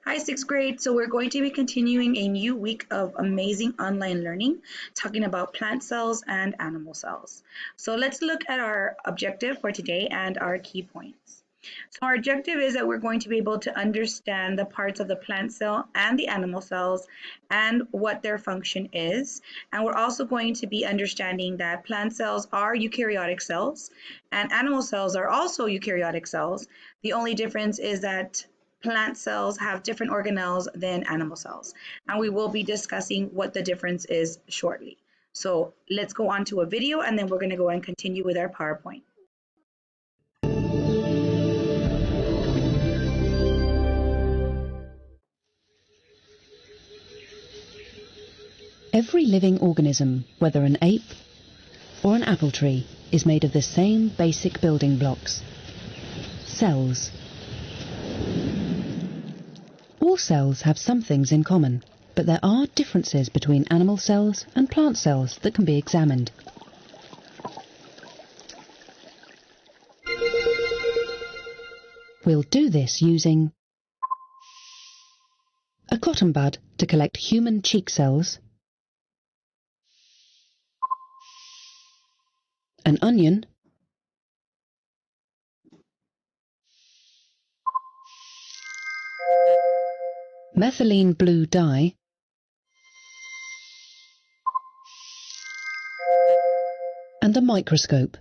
Hi, sixth grade. So we're going to be continuing a new week of amazing online learning, talking about plant cells and animal cells. So let's look at our objective for today and our key points. So our objective is that we're going to be able to understand the parts of the plant cell and the animal cells and what their function is. And we're also going to be understanding that plant cells are eukaryotic cells and animal cells are also eukaryotic cells. The only difference is that plant cells have different organelles than animal cells. And we will be discussing what the difference is shortly. So let's go on to a video and then we're going to go and continue with our PowerPoint. Every living organism, whether an ape or an apple tree, is made of the same basic building blocks: cells. All cells have some things in common, but there are differences between animal cells and plant cells that can be examined. We'll do this using a cotton bud to collect human cheek cells, an onion, methylene blue dye, and a microscope.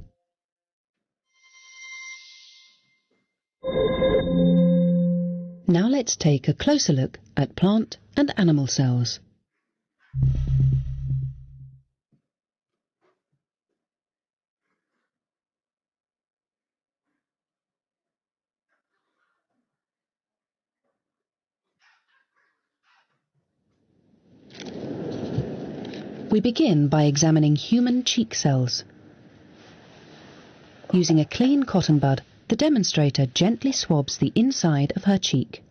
Now let's take a closer look at plant and animal cells. We begin by examining human cheek cells. Using a clean cotton bud, the demonstrator gently swabs the inside of her cheek.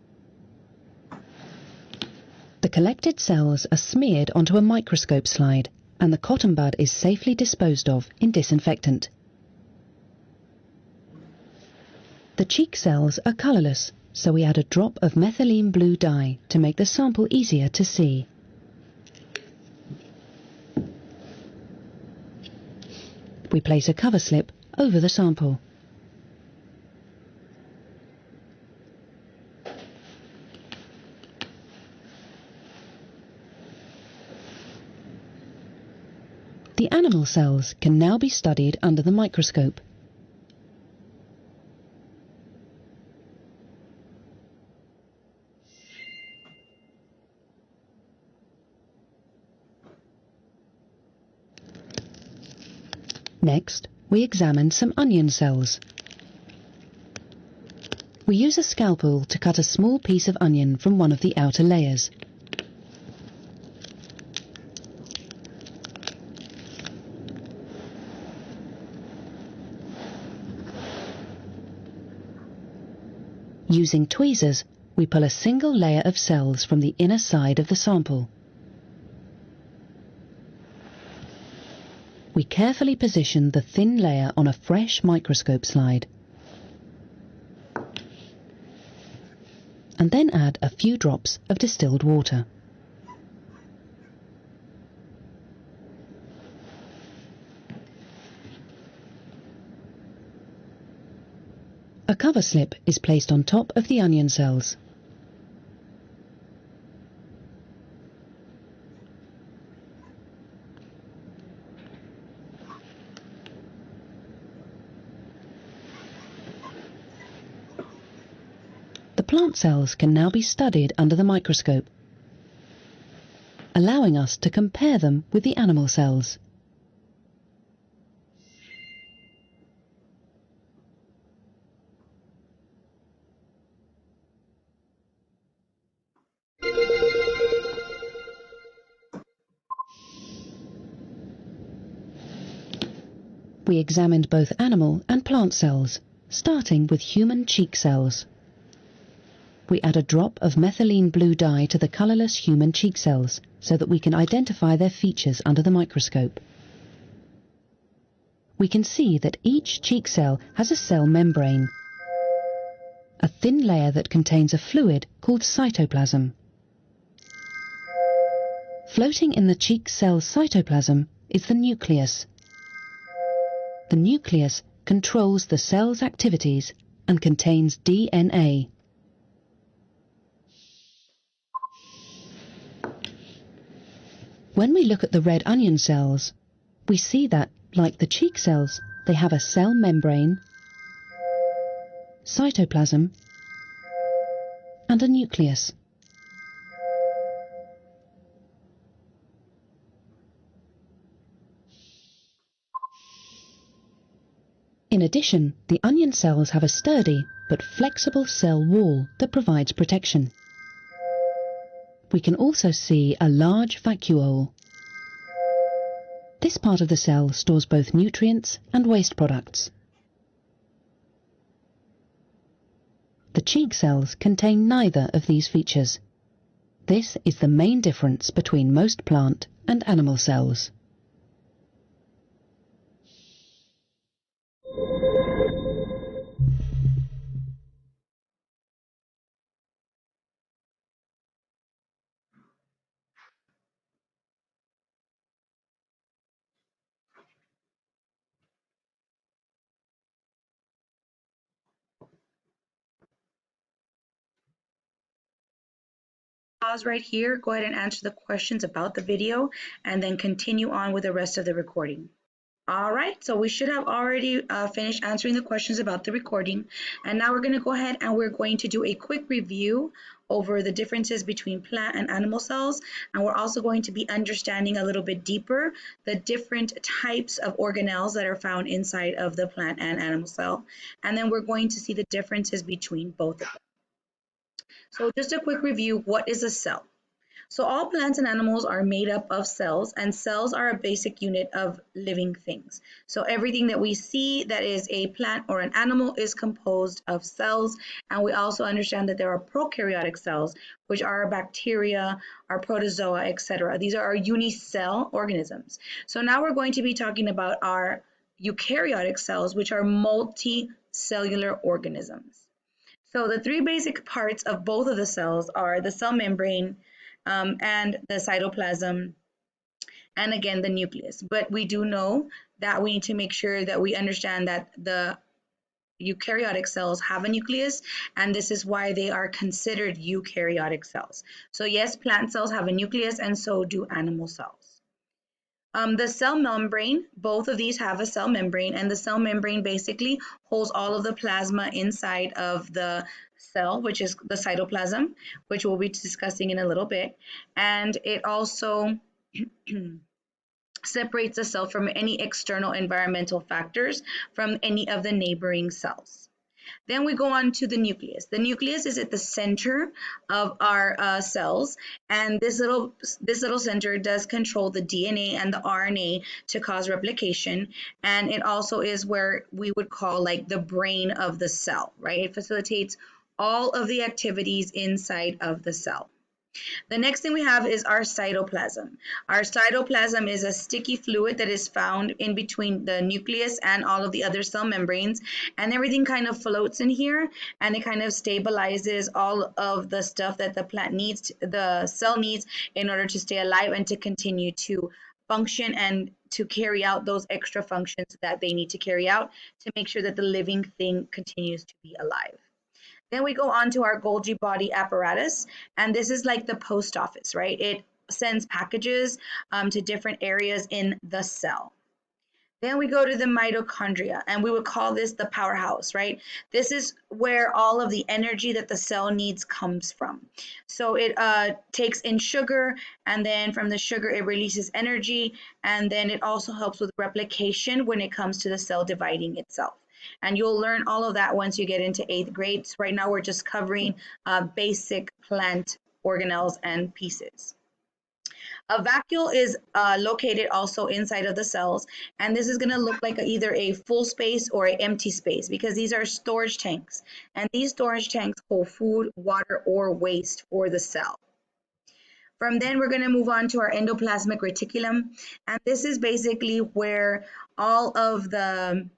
The collected cells are smeared onto a microscope slide, and the cotton bud is safely disposed of in disinfectant. The cheek cells are colourless, so we add a drop of methylene blue dye to make the sample easier to see. We place a cover slip over the sample. The animal cells can now be studied under the microscope. Next, we examine some onion cells. We use a scalpel to cut a small piece of onion from one of the outer layers. Using tweezers, we pull a single layer of cells from the inner side of the sample. We carefully position the thin layer on a fresh microscope slide, and then add a few drops of distilled water. A cover slip is placed on top of the onion cells. The plant cells can now be studied under the microscope, allowing us to compare them with the animal cells. We examined both animal and plant cells, starting with human cheek cells. We add a drop of methylene blue dye to the colourless human cheek cells so that we can identify their features under the microscope. We can see that each cheek cell has a cell membrane. a thin layer that contains a fluid called cytoplasm. Floating in the cheek cell's cytoplasm is the nucleus. The nucleus controls the cell's activities and contains DNA. When we look at the red onion cells, we see that, like the cheek cells, they have a cell membrane, cytoplasm, and a nucleus. In addition, the onion cells have a sturdy but flexible cell wall that provides protection. We can also see a large vacuole. This part of the cell stores both nutrients and waste products. The cheek cells contain neither of these features. This is the main difference between most plant and animal cells. Pause right here, go ahead and answer the questions about the video, and then continue on with the rest of the recording. All right, so we should have already finished answering the questions about the recording. And now we're going to go ahead and we're going to do a quick review over the differences between plant and animal cells. And we're also going to be understanding a little bit deeper the different types of organelles that are found inside of the plant and animal cell. And then we're going to see the differences between both of them. So just a quick review, what is a cell? So all plants and animals are made up of cells, and cells are a basic unit of living things. So everything that we see that is a plant or an animal is composed of cells, and we also understand that there are prokaryotic cells, which are our bacteria, our protozoa, etc. These are our unicell organisms. So now we're going to be talking about our eukaryotic cells, which are multicellular organisms. So the three basic parts of both of the cells are the cell membrane, and the cytoplasm, and again the nucleus. But we do know that we need to make sure that we understand that the eukaryotic cells have a nucleus, and this is why they are considered eukaryotic cells. So yes, plant cells have a nucleus, and so do animal cells. The cell membrane, both of these have a cell membrane, and the cell membrane basically holds all of the plasma inside of the cell, which is the cytoplasm, which we'll be discussing in a little bit. And it also separates the cell from any external environmental factors from any of the neighboring cells. Then we go on to the nucleus. The nucleus is at the center of our cells, and this little center does control the DNA and the RNA to cause replication, and it also is where we would call like the brain of the cell, right? It facilitates all of the activities inside of the cell. The next thing we have is our cytoplasm. Our cytoplasm is a sticky fluid that is found in between the nucleus and all of the other cell membranes, and everything kind of floats in here, and it kind of stabilizes all of the stuff that the plant needs, the cell needs, in order to stay alive and to continue to function and to carry out those extra functions that they need to carry out to make sure that the living thing continues to be alive. Then we go on to our Golgi body apparatus, and this is like the post office, right? It sends packages to different areas in the cell. Then we go to the mitochondria, and we would call this the powerhouse, right? This is where all of the energy that the cell needs comes from. So it takes in sugar, and then from the sugar it releases energy, and then it also helps with replication when it comes to the cell dividing itself. And you'll learn all of that once you get into 8th grade. So right now we're just covering basic plant organelles and pieces. A vacuole is located also inside of the cells, and this is going to look like either a full space or an empty space, because these are storage tanks, and these storage tanks hold food, water, or waste for the cell. From then we're going to move on to our endoplasmic reticulum, and this is basically where all of the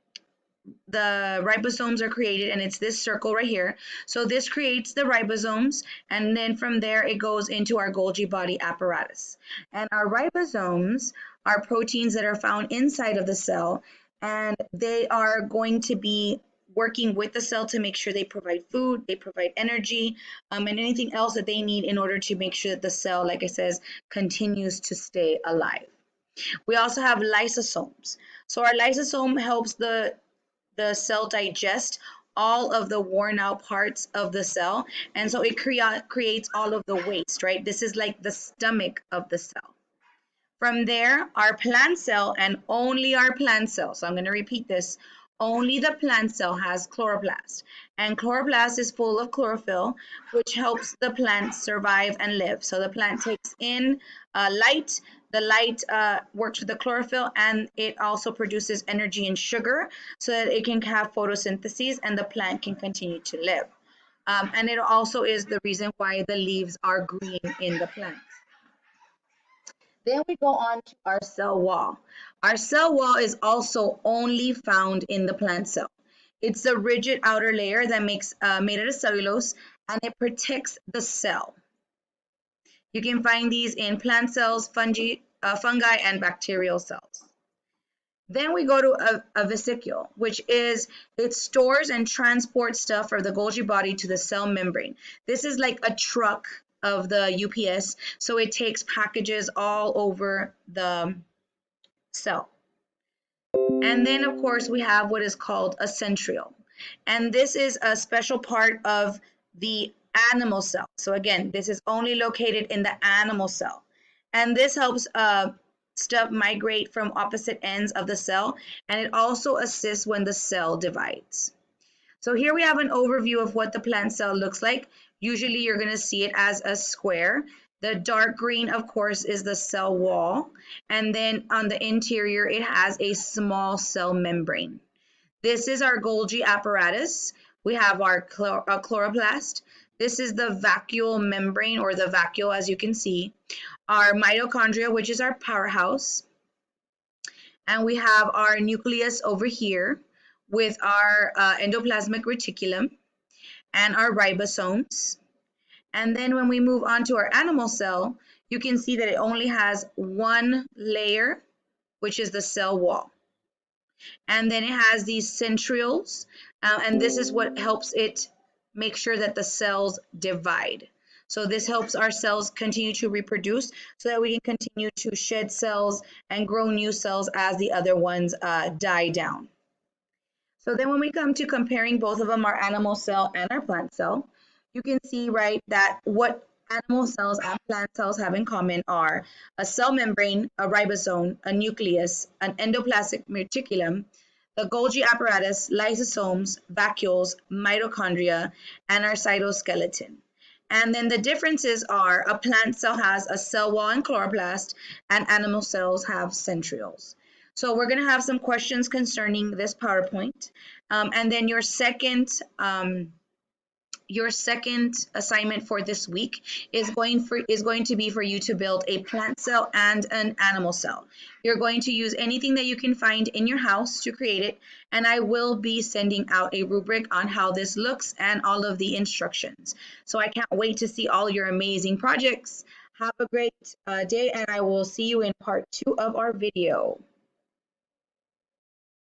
the ribosomes are created, and it's this circle right here. So this creates the ribosomes, and then from there it goes into our Golgi body apparatus. And our ribosomes are proteins that are found inside of the cell, and they are going to be working with the cell to make sure they provide food, they provide energy, and anything else that they need in order to make sure that the cell, like I says, continues to stay alive. We also have lysosomes. So our lysosome helps the cell digest all of the worn out parts of the cell, and so it creates all of the waste, right? This is like the stomach of the cell. From there, our plant cell, and only our plant cell, so I'm going to repeat this, only the plant cell has chloroplast, and chloroplast is full of chlorophyll, which helps the plant survive and live. So the plant takes in light, the light works with the chlorophyll, and it also produces energy and sugar so that it can have photosynthesis and the plant can continue to live. And it also is the reason why the leaves are green in the plant. Then we go on to our cell wall. Our cell wall is also only found in the plant cell. It's a rigid outer layer that makes made out of cellulose, and it protects the cell. You can find these in plant cells, fungi, and bacterial cells. Then we go to a vesicule, which is it stores and transports stuff from the Golgi body to the cell membrane. This is like a truck of the UPS, so it takes packages all over the cell. And then, of course, we have what is called a centriole. And this is a special part of the animal cell. So again, this is only located in the animal cell. And this helps stuff migrate from opposite ends of the cell, and it also assists when the cell divides. So here we have an overview of what the plant cell looks like. Usually you're going to see it as a square. The dark green, of course, is the cell wall, and then on the interior it has a small cell membrane. This is our Golgi apparatus. We have our chloroplast. This is the vacuole membrane, or the vacuole, as you can see. Our mitochondria, which is our powerhouse. And we have our nucleus over here with our endoplasmic reticulum and our ribosomes. And then when we move on to our animal cell, you can see that it only has one layer, which is the cell wall. And then it has these centrioles, and this is what helps it make sure that the cells divide. So this helps our cells continue to reproduce so that we can continue to shed cells and grow new cells as the other ones die down. So then when we come to comparing both of them, our animal cell and our plant cell, you can see, right, that what animal cells and plant cells have in common are a cell membrane, a ribosome, a nucleus, an endoplasmic reticulum, the Golgi apparatus, lysosomes, vacuoles, mitochondria, and our cytoskeleton. And then the differences are a plant cell has a cell wall and chloroplast, and animal cells have centrioles. So we're going to have some questions concerning this PowerPoint. And then your second assignment for this week is going to be for you to build a plant cell and an animal cell. You're going to use anything that you can find in your house to create it, and I will be sending out a rubric on how this looks and all of the instructions. So I can't wait to see all your amazing projects. Have a great day, and I will see you in part 2 of our video.